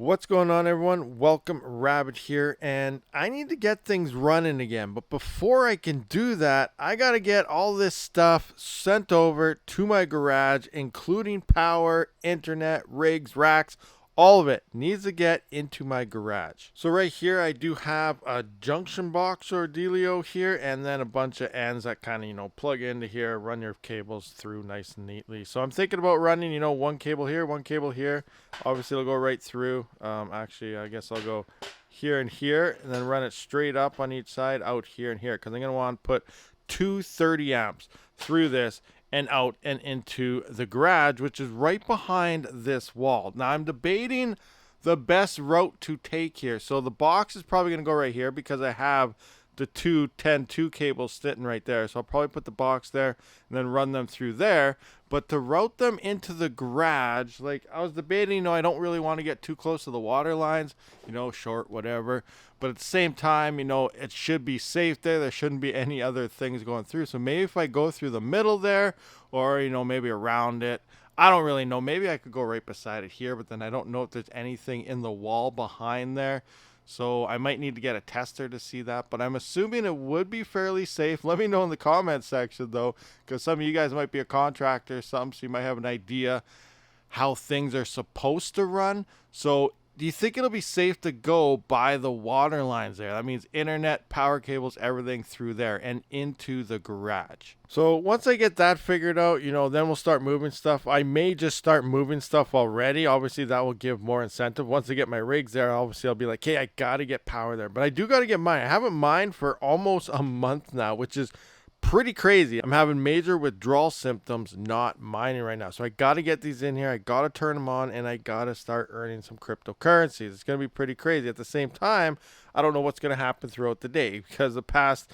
What's going on, everyone? Welcome, Rabid here, and I need to get things running again. But before I can do that, I got to get all this stuff sent over to my garage, including power, internet, rigs, racks. All of it needs to get into my garage. So right here, I do have a junction box or dealio here, and then a bunch of ends that kind of, plug into here, run your cables through nice and neatly. So I'm thinking about running, one cable here, one cable here. Obviously, it'll go right through. Actually, I guess I'll go here and here, and then run it straight up on each side, out here and here, because I'm going to want to put two 30 amps through this and out and into the garage, which is right behind this wall. Now, I'm debating the best route to take here. So the box is probably going to go right here because I have the two 10-2 cables sitting right there. So I'll probably put the box there and then run them through there. But to route them into the garage, like I was debating, I don't really want to get too close to the water lines, short, whatever. But at the same time, it should be safe there. There shouldn't be any other things going through. So maybe if I go through the middle there or, maybe around it, I don't really know. Maybe I could go right beside it here, but then I don't know if there's anything in the wall behind there. So I might need to get a tester to see that, but I'm assuming it would be fairly safe. Let me know in the comments section though, because some of you guys might be a contractor or something, so you might have an idea how things are supposed to run. So do you think it'll be safe to go by the water lines there? That means internet, power cables, everything through there and into the garage. So once I get that figured out, then we'll start moving stuff. I may just start moving stuff already. Obviously, that will give more incentive. Once I get my rigs there, obviously, I'll be like, hey, I got to get power there. But I do got to get mine. I haven't mined for almost a month now, which is pretty crazy. I'm having major withdrawal symptoms not mining right now. So I got to get these in here. I got to turn them on and I got to start earning some cryptocurrencies. It's going to be pretty crazy. At the same time, I don't know what's going to happen throughout the day because the past,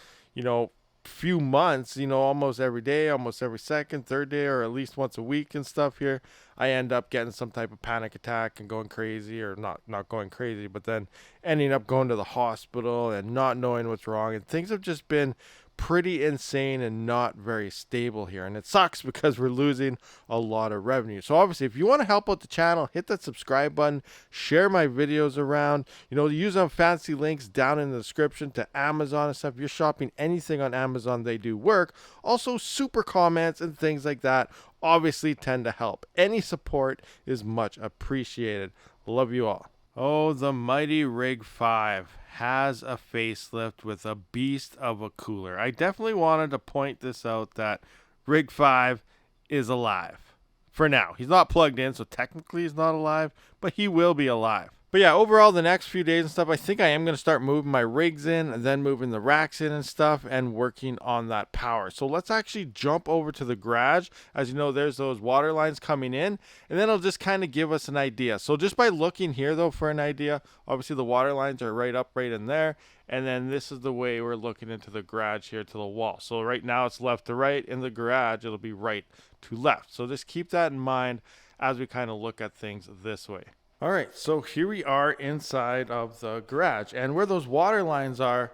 few months, almost every day, almost every second, third day, or at least once a week and stuff here, I end up getting some type of panic attack and going crazy, or not going crazy, but then ending up going to the hospital and not knowing what's wrong. And things have just been pretty insane and not very stable here, and it sucks because we're losing a lot of revenue. So obviously, if you want to help out the channel, hit that subscribe button, share my videos around, use them fancy links down in the description to Amazon and stuff. If you're shopping anything on Amazon, they do work. Also, super comments and things like that obviously tend to help. Any support is much appreciated. Love you all. Oh, the mighty Rig 5 has a facelift with a beast of a cooler. I definitely wanted to point this out that Rig 5 is alive. For now. He's not plugged in, so technically he's not alive, but he will be alive. But yeah, overall, the next few days and stuff, I think I am going to start moving my rigs in and then moving the racks in and stuff and working on that power. So let's actually jump over to the garage. As you know, there's those water lines coming in, and then it'll just kind of give us an idea. So just by looking here, though, for an idea, obviously the water lines are right in there. And then this is the way we're looking into the garage here to the wall. So right now it's left to right. In the garage, it'll be right to left. So just keep that in mind as we kind of look at things this way. All right, so here we are inside of the garage, and where those water lines are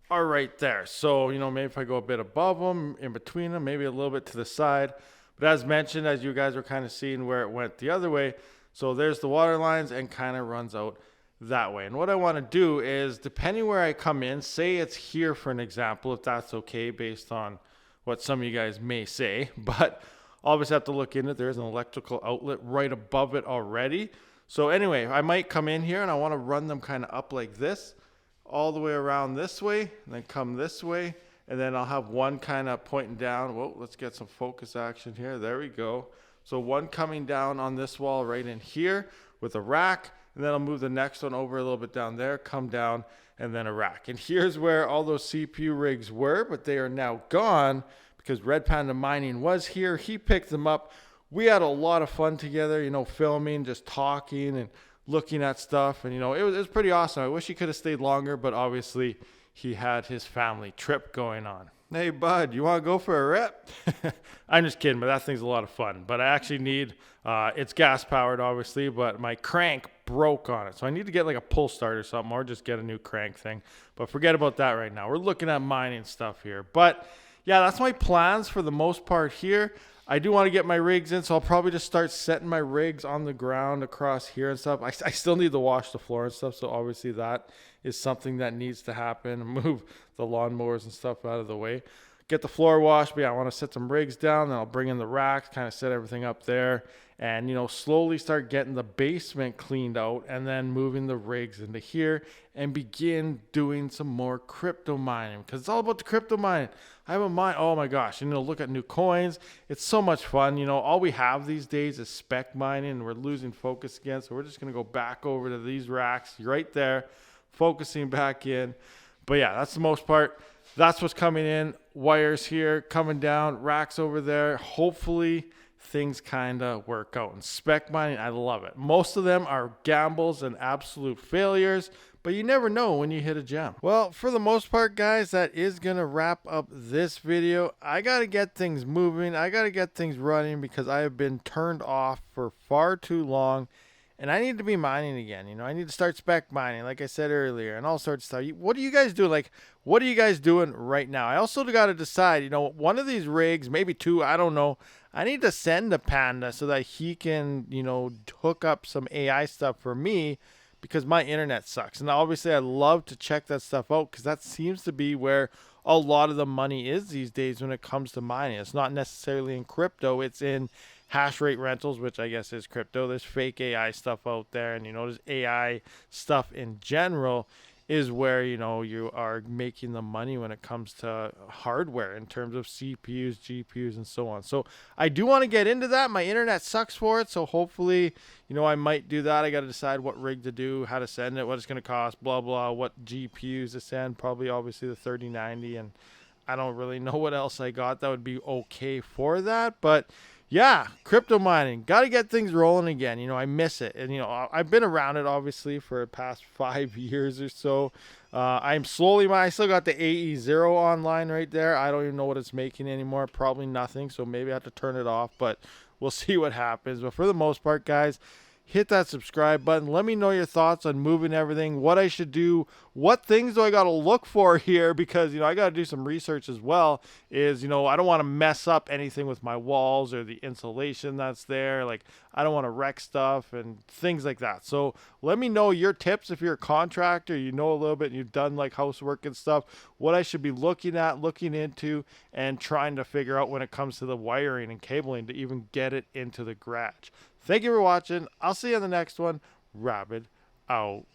right there. So, maybe if I go a bit above them, in between them, maybe a little bit to the side. But as mentioned, as you guys were kind of seeing where it went the other way, so there's the water lines and kind of runs out that way. And what I want to do is, depending where I come in, say it's here for an example, if that's okay based on what some of you guys may say, but obviously have to look in it. There's an electrical outlet right above it already. So anyway, I might come in here and I want to run them kind of up like this, all the way around this way, and then come this way, and then I'll have one kind of pointing down. Whoa, let's get some focus action here. There we go. So one coming down on this wall right in here with a rack, and then I'll move the next one over a little bit down there, come down, and then a rack. And here's where all those CPU rigs were, but they are now gone because Red Panda Mining was here. He picked them up. We had a lot of fun together, filming, just talking and looking at stuff. And, it was pretty awesome. I wish he could have stayed longer, but obviously he had his family trip going on. Hey, bud, you want to go for a rip? I'm just kidding, but that thing's a lot of fun. But I actually need, it's gas powered, obviously, but my crank broke on it. So I need to get like a pull start or something, or just get a new crank thing. But forget about that right now. We're looking at mining stuff here. But yeah, that's my plans for the most part here. I do want to get my rigs in, so I'll probably just start setting my rigs on the ground across here and stuff. I still need to wash the floor and stuff, so obviously that is something that needs to happen. Move the lawnmowers and stuff out of the way. Get the floor washed, but yeah, I want to set some rigs down, then I'll bring in the racks, kind of set everything up there, and, you know, slowly start getting the basement cleaned out, and then moving the rigs into here and begin doing some more crypto mining, because it's all about the crypto mining. I have a mine, oh my gosh, you know, look at new coins. It's so much fun. You know, all we have these days is spec mining, and we're losing focus again, so we're just going to go back over to these racks right there, focusing back in. But yeah, that's the most part. That's what's coming in. Wires here, coming down, racks over there. Hopefully things kind of work out. And spec mining, I love it. Most of them are gambles and absolute failures, but you never know when you hit a gem. Well, for the most part, guys, that is going to wrap up this video. I got to get things moving. I got to get things running because I have been turned off for far too long. And I need to be mining again. You know, I need to start spec mining, like I said earlier, and all sorts of stuff. What do you guys do? Like, what are you guys doing right now? I also got to decide, you know, one of these rigs, maybe two, I don't know. I need to send a Panda so that he can, you know, hook up some AI stuff for me because my internet sucks. And obviously, I love to check that stuff out because that seems to be where a lot of the money is these days when it comes to mining. It's not necessarily in crypto. It's in hash rate rentals, which I guess is crypto. There's fake AI stuff out there, and, you know, there's AI stuff in general is where, you know, you are making the money when it comes to hardware in terms of CPUs, GPUs, and so on. So I do want to get into that. My internet sucks for it, so hopefully, you know, I might do that. I got to decide what rig to do, how to send it, what it's going to cost, blah, blah, what GPUs to send, probably obviously the 3090, and I don't really know what else I got that would be okay for that, but yeah, crypto mining. Got to get things rolling again. You know, I miss it. And, you know, I've been around it, obviously, for the past 5 years or so. I'm slowly, I still got the AE0 online right there. I don't even know what it's making anymore. Probably nothing. So maybe I have to turn it off, but we'll see what happens. But for the most part, guys, hit that subscribe button. Let me know your thoughts on moving everything, what I should do, what things do I got to look for here, because, you know, I got to do some research as well. Is, you know, I don't want to mess up anything with my walls or the insulation that's there. Like, I don't want to wreck stuff and things like that. So let me know your tips if you're a contractor, you know a little bit, and you've done like housework and stuff, what I should be looking at, looking into, and trying to figure out when it comes to the wiring and cabling to even get it into the garage. Thank you for watching. I'll see you on the next one. Rabid out.